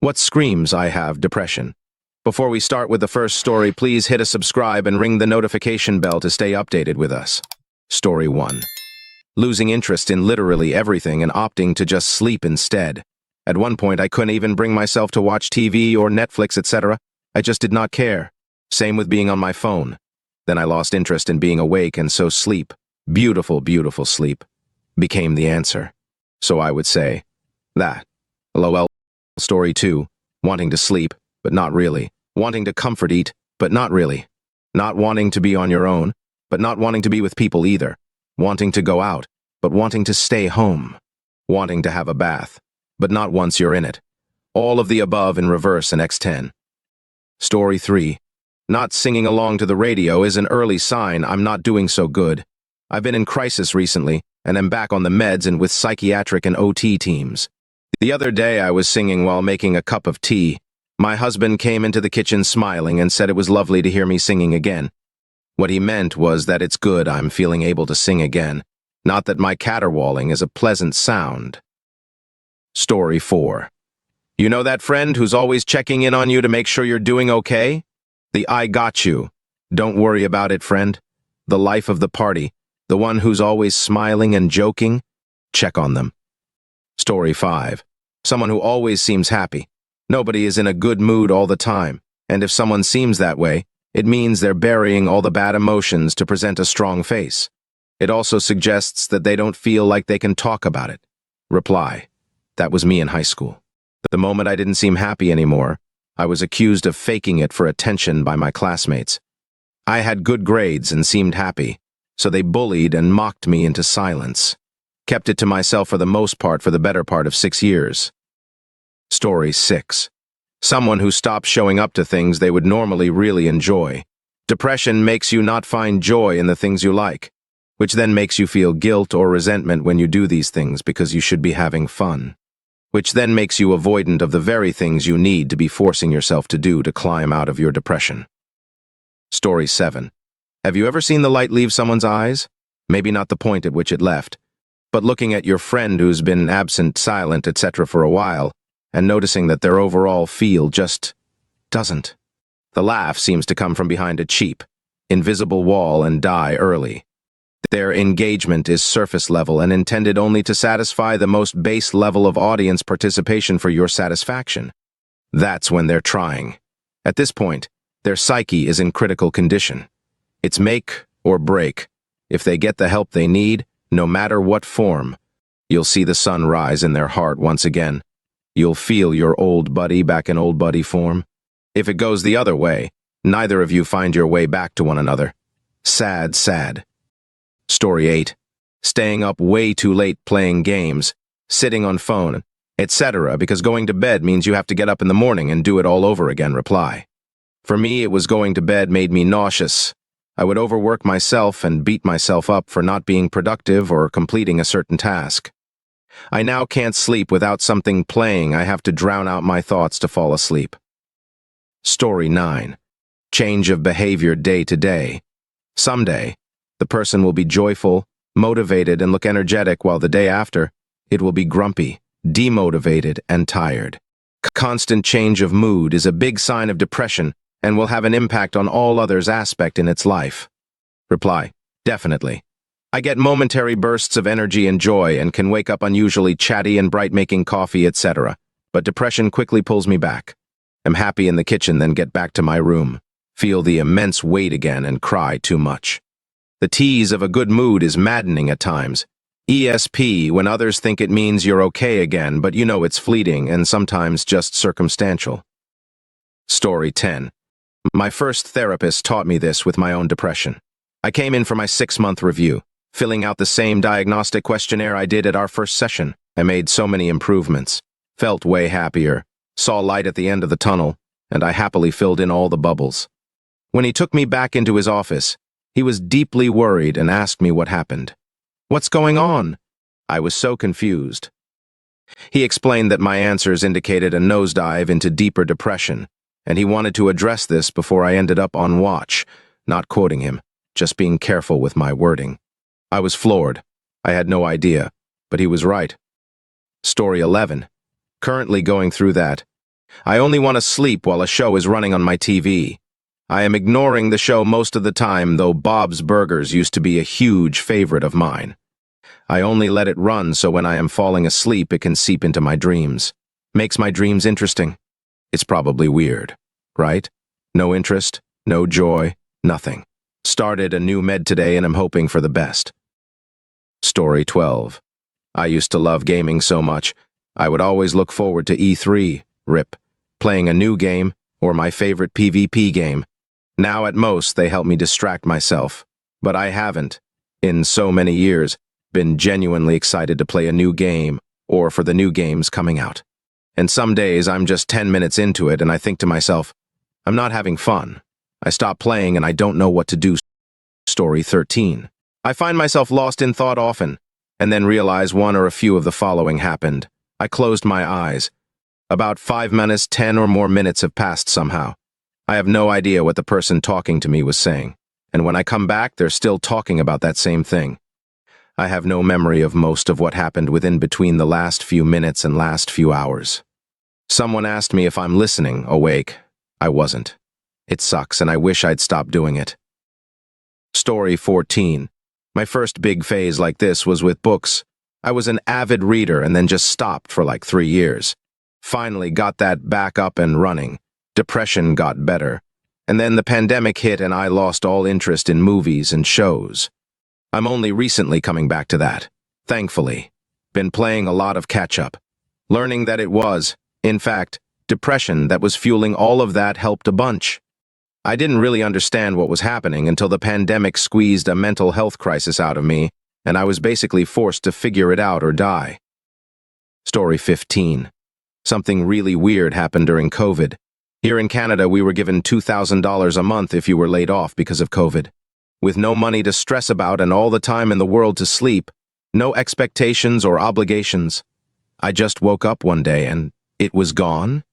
What screams I have depression? Before we start with the first story, please hit a subscribe and ring the notification bell to stay updated with us. Story 1. Losing interest in literally everything and opting to just sleep instead. At one point, I couldn't even bring myself to watch TV or Netflix, etc. I just did not care. Same with being on my phone. Then I lost interest in being awake, and so sleep, beautiful, beautiful sleep, became the answer. So I would say that. LOL. Story 2. Wanting to sleep, but not really. Wanting to comfort eat, but not really. Not wanting to be on your own, but not wanting to be with people either. Wanting to go out, but wanting to stay home. Wanting to have a bath, but not once you're in it. All of the above in reverse in X10. Story 3. Not singing along to the radio is an early sign I'm not doing so good. I've been in crisis recently, and am back on the meds and with psychiatric and OT teams. The other day I was singing while making a cup of tea. My husband came into the kitchen smiling and said it was lovely to hear me singing again. What he meant was that it's good I'm feeling able to sing again, not that my caterwauling is a pleasant sound. Story 4. You know that friend who's always checking in on you to make sure you're doing okay? The I got you. Don't worry about it, friend. The life of the party, the one who's always smiling and joking? Check on them. Story 5. Someone who always seems happy. Nobody is in a good mood all the time, and if someone seems that way, it means they're burying all the bad emotions to present a strong face. It also suggests that they don't feel like they can talk about it. Reply. That was me in high school. The moment I didn't seem happy anymore, I was accused of faking it for attention by my classmates. I had good grades and seemed happy, so they bullied and mocked me into silence. Kept it to myself for the most part for the better part of 6 years. Story 6. Someone who stops showing up to things they would normally really enjoy. Depression makes you not find joy in the things you like, which then makes you feel guilt or resentment when you do these things because you should be having fun, which then makes you avoidant of the very things you need to be forcing yourself to do to climb out of your depression. Story 7. Have you ever seen the light leave someone's eyes? Maybe not the point at which it left, but looking at your friend who's been absent, silent, etc. for a while, and noticing that their overall feel just doesn't. The laugh seems to come from behind a cheap, invisible wall and die early. Their engagement is surface level and intended only to satisfy the most base level of audience participation for your satisfaction. That's when they're trying. At this point, their psyche is in critical condition. It's make or break. If they get the help they need, no matter what form, you'll see the sun rise in their heart once again. You'll feel your old buddy back in old buddy form. If it goes the other way, neither of you find your way back to one another. Sad, sad. Story 8. Staying up way too late playing games, sitting on phone, etc. because going to bed means you have to get up in the morning and do it all over again. Reply. For me, it was going to bed made me nauseous. I would overwork myself and beat myself up for not being productive or completing a certain task. I now can't sleep without something playing. I have to drown out my thoughts to fall asleep. Story 9. Change of behavior day to day. Someday, the person will be joyful, motivated, and look energetic, while the day after, it will be grumpy, demotivated, and tired. Constant change of mood is a big sign of depression and will have an impact on all others aspect in its life. Reply. Definitely. I get momentary bursts of energy and joy and can wake up unusually chatty and bright making coffee, etc. But depression quickly pulls me back. I'm happy in the kitchen, then get back to my room, feel the immense weight again, and cry too much. The tease of a good mood is maddening at times. ESP, when others think it means you're okay again, but you know it's fleeting and sometimes just circumstantial. Story 10. My first therapist taught me this with my own depression. I came in for my 6-month review, filling out the same diagnostic questionnaire I did at our first session. I made so many improvements, felt way happier, saw light at the end of the tunnel, and I happily filled in all the bubbles. When he took me back into his office, he was deeply worried and asked me what happened. What's going on? I was so confused. He explained that my answers indicated a nosedive into deeper depression, and he wanted to address this before I ended up on watch, not quoting him, just being careful with my wording. I was floored. I had no idea, but he was right. Story 11. Currently going through that. I only want to sleep while a show is running on my TV. I am ignoring the show most of the time, though Bob's Burgers used to be a huge favorite of mine. I only let it run so when I am falling asleep it can seep into my dreams. Makes my dreams interesting. It's probably weird, right? No interest, no joy, nothing. Started a new med today and I'm hoping for the best. Story 12. I used to love gaming so much. I would always look forward to E3, RIP, playing a new game or my favorite PvP game. Now at most they help me distract myself, but I haven't, in so many years, been genuinely excited to play a new game or for the new games coming out. And some days I'm just 10 minutes into it and I think to myself, I'm not having fun. I stop playing and I don't know what to do. Story 13. I find myself lost in thought often, and then realize one or a few of the following happened. I closed my eyes. About 5 minutes, 10 or more minutes have passed somehow. I have no idea what the person talking to me was saying, and when I come back, they're still talking about that same thing. I have no memory of most of what happened within between the last few minutes and last few hours. Someone asked me if I'm listening, awake. I wasn't. It sucks, and I wish I'd stopped doing it. Story 14. My first big phase like this was with books. I was an avid reader and then just stopped for like 3 years. Finally got that back up and running. Depression got better. And then the pandemic hit and I lost all interest in movies and shows. I'm only recently coming back to that. Thankfully. Been playing a lot of catch-up. Learning that it was, in fact, depression that was fueling all of that helped a bunch. I didn't really understand what was happening until the pandemic squeezed a mental health crisis out of me, and I was basically forced to figure it out or die. Story 15. Something really weird happened during COVID. Here in Canada, we were given $2,000 a month if you were laid off because of COVID. With no money to stress about and all the time in the world to sleep, no expectations or obligations. I just woke up one day and it was gone.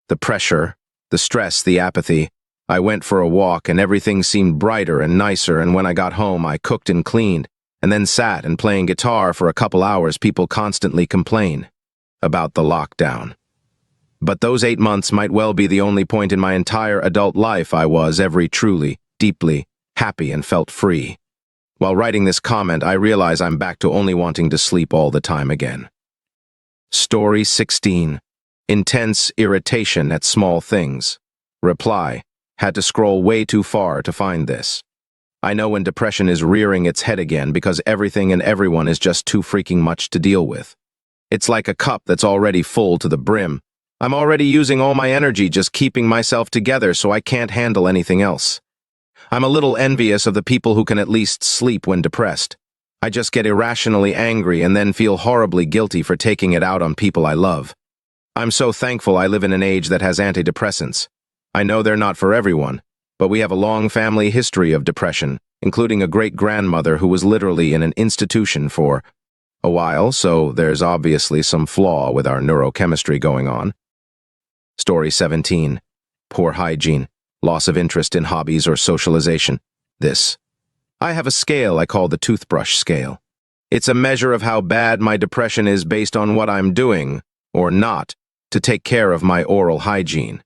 The pressure, the stress, the apathy. I went for a walk and everything seemed brighter and nicer, and when I got home I cooked and cleaned, and then sat and playing guitar for a couple hours. People constantly complain about the lockdown. But those 8 months might well be the only point in my entire adult life I was ever truly, deeply happy and felt free. While writing this comment, I realize I'm back to only wanting to sleep all the time again. Story 16. Intense irritation at small things. Reply. Had to scroll way too far to find this. I know when depression is rearing its head again because everything and everyone is just too freaking much to deal with. It's like a cup that's already full to the brim. I'm already using all my energy just keeping myself together so I can't handle anything else. I'm a little envious of the people who can at least sleep when depressed. I just get irrationally angry and then feel horribly guilty for taking it out on people I love. I'm so thankful I live in an age that has antidepressants. I know they're not for everyone, but we have a long family history of depression, including a great-grandmother who was literally in an institution for a while, so there's obviously some flaw with our neurochemistry going on. Story 17. Poor hygiene. Loss of interest in hobbies or socialization. This. I have a scale I call the toothbrush scale. It's a measure of how bad my depression is based on what I'm doing, or not, to take care of my oral hygiene.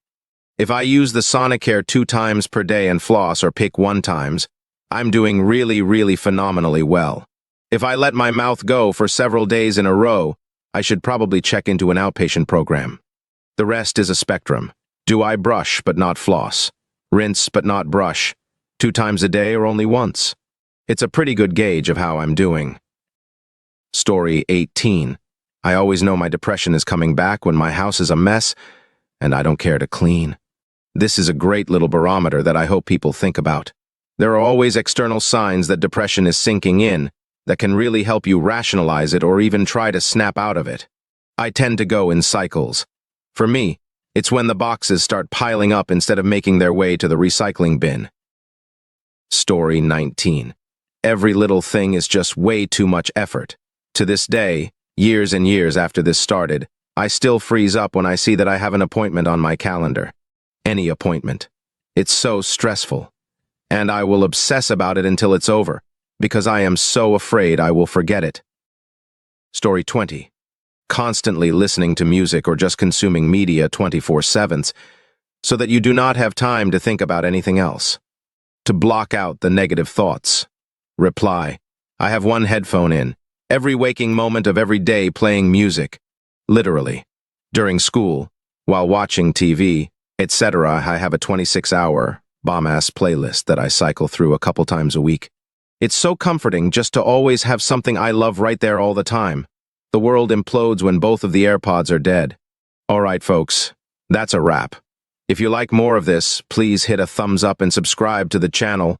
If I use the Sonicare 2 times per day and floss or pick 1 times, I'm doing really phenomenally well. If I let my mouth go for several days in a row, I should probably check into an outpatient program. The rest is a spectrum. Do I brush but not floss? Rinse but not brush? 2 times a day or only once? It's a pretty good gauge of how I'm doing. Story 18. I always know my depression is coming back when my house is a mess and I don't care to clean. This is a great little barometer that I hope people think about. There are always external signs that depression is sinking in that can really help you rationalize it or even try to snap out of it. I tend to go in cycles. For me, it's when the boxes start piling up instead of making their way to the recycling bin. Story 19. Every little thing is just way too much effort. To this day, years and years after this started, I still freeze up when I see that I have an appointment on my calendar. Any appointment. It's so stressful. And I will obsess about it until it's over, because I am so afraid I will forget it. Story 20. constantly listening to music or just consuming media 24/7, so that you do not have time to think about anything else. To block out the negative thoughts. Reply, I have one headphone in, every waking moment of every day playing music. Literally. During school, while watching TV, etc., I have a 26-hour bomb-ass playlist that I cycle through a couple times a week. It's so comforting just to always have something I love right there all the time. The world implodes when both of the AirPods are dead. Alright, folks, that's a wrap. If you like more of this, please hit a thumbs up and subscribe to the channel.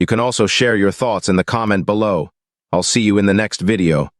You can also share your thoughts in the comment below. I'll see you in the next video.